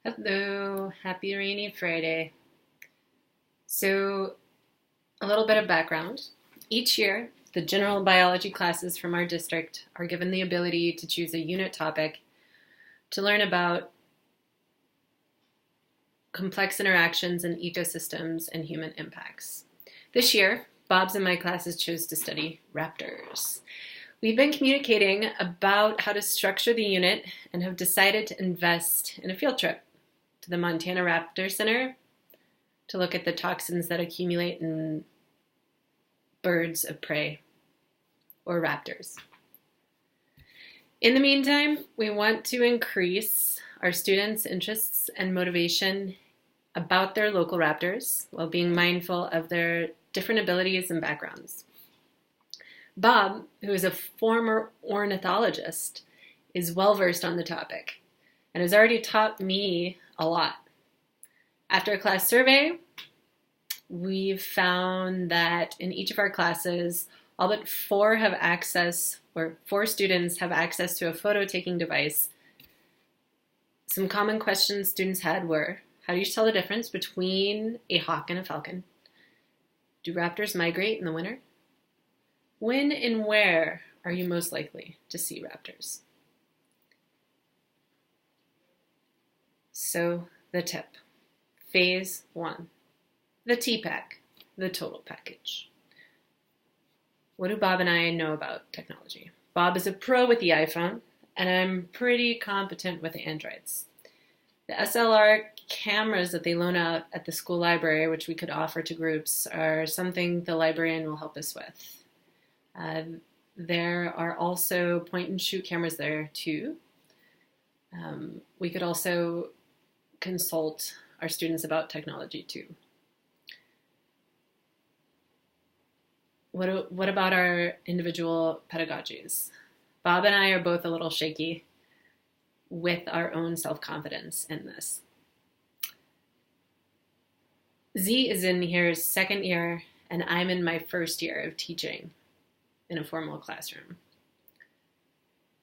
Hello, happy rainy Friday. So, a little bit of background. Each year, the general biology classes from our district are given the ability to choose a unit topic to learn about complex interactions in ecosystems and human impacts. This year, Bob's and my classes chose to study raptors. We've been communicating about how to structure the unit and have decided to invest in a field trip to the Montana Raptor Center to look at the toxins that accumulate in birds of prey or raptors. In the meantime, we want to increase our students' interests and motivation about their local raptors while being mindful of their different abilities and backgrounds. Bob, who is a former ornithologist, is well versed on the topic and has already taught me a lot. After a class survey, we've found that in each of our classes, all but four students have access to a photo-taking device. Some common questions students had were, how do you tell the difference between a hawk and a falcon? Do raptors migrate in the winter? When and where are you most likely to see raptors? So, the tip. Phase 1. The T-Pack, the total package. What do Bob and I know about technology? Bob is a pro with the iPhone, and I'm pretty competent with the Androids. The SLR cameras that they loan out at the school library, which we could offer to groups, are something the librarian will help us with. There are also point-and-shoot cameras there, too. We could also consult our students about technology, too. What about our individual pedagogies? Bob and I are both a little shaky with our own self-confidence in this. Z is in his second year, and I'm in my first year of teaching in a formal classroom.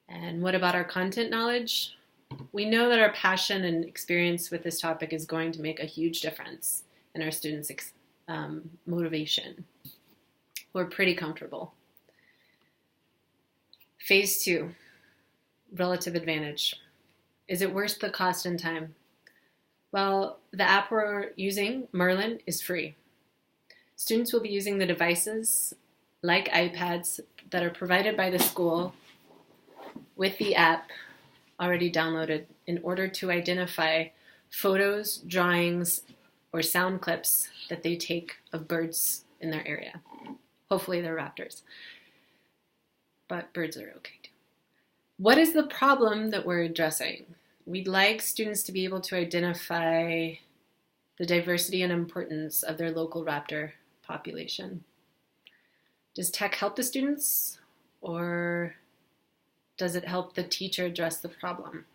And what about our content knowledge? We know that our passion and experience with this topic is going to make a huge difference in our students' motivation. We're pretty comfortable. Phase 2, relative advantage. Is it worth the cost and time? Well, the app we're using, Merlin, is free. Students will be using the devices like iPads that are provided by the school with the app already downloaded in order to identify photos, drawings, or sound clips that they take of birds in their area. Hopefully they're raptors, but birds are okay too. What is the problem that we're addressing? We'd like students to be able to identify the diversity and importance of their local raptor population. Does tech help the students, or does it help the teacher address the problem?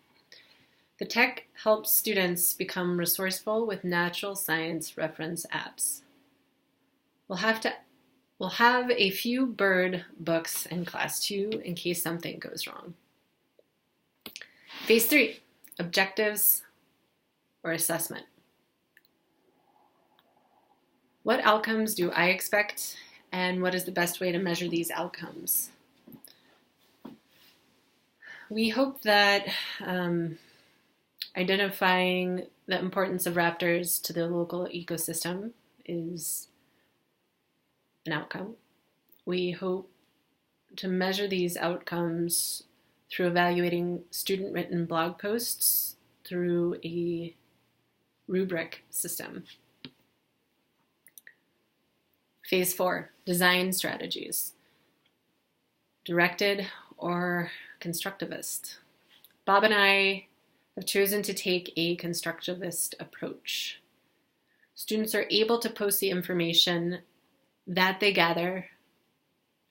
The tech helps students become resourceful with natural science reference apps. We'll have a few bird books in class 2 in case something goes wrong. Phase 3, objectives or assessment. What outcomes do I expect, and what is the best way to measure these outcomes? We hope that identifying the importance of raptors to the local ecosystem is an outcome. We hope to measure these outcomes through evaluating student-written blog posts through a rubric system. Phase 4, design strategies. Directed or constructivist. Bob and I have chosen to take a constructivist approach. Students are able to post the information that they gather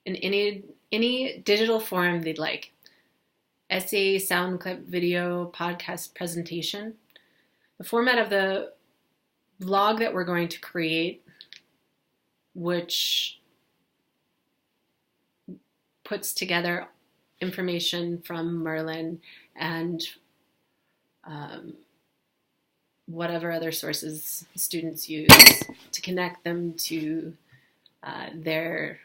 in any digital form they'd like. Essay, sound clip, video, podcast presentation. The format of the vlog that we're going to create, which puts together information from Merlin and whatever other sources students use to connect them to their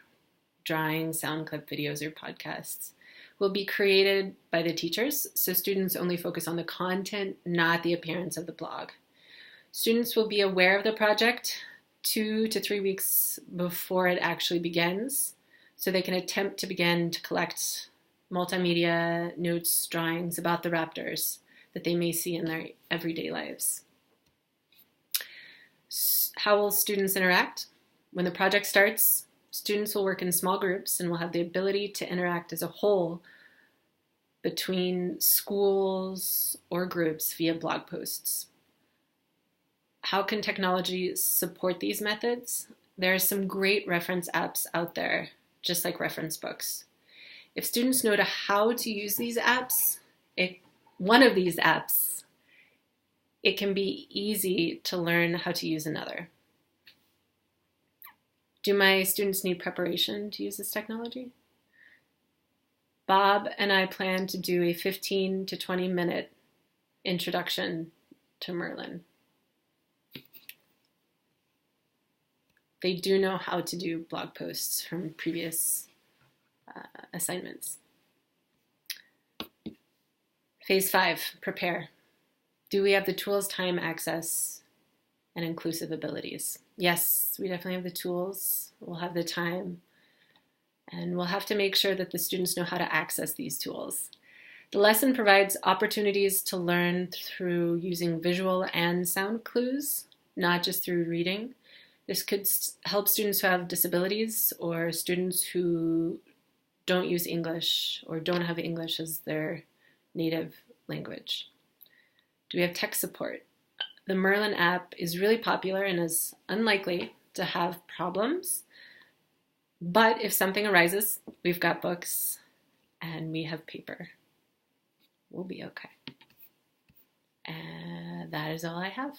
drawing, sound clip videos, or podcasts will be created by the teachers, so students only focus on the content, not the appearance of the blog. Students will be aware of the project 2 to 3 weeks before it actually begins, so they can attempt to begin to collect multimedia notes, drawings about the raptors that they may see in their everyday lives. How will students interact? When the project starts, students will work in small groups and will have the ability to interact as a whole between schools or groups via blog posts. How can technology support these methods? There are some great reference apps out there, just like reference books. If students know how to use these apps, one of these apps, it can be easy to learn how to use another. Do my students need preparation to use this technology? Bob and I plan to do a 15 to 20 minute introduction to Merlin. They do know how to do blog posts from previous assignments. Phase 5, prepare. Do we have the tools, time, access, and inclusive abilities? Yes, we definitely have the tools. We'll have the time. And we'll have to make sure that the students know how to access these tools. The lesson provides opportunities to learn through using visual and sound clues, not just through reading. This could help students who have disabilities or students who don't use English or don't have English as their native language. Do we have tech support? The Merlin app is really popular and is unlikely to have problems. But if something arises, we've got books and we have paper. We'll be okay. And that is all I have.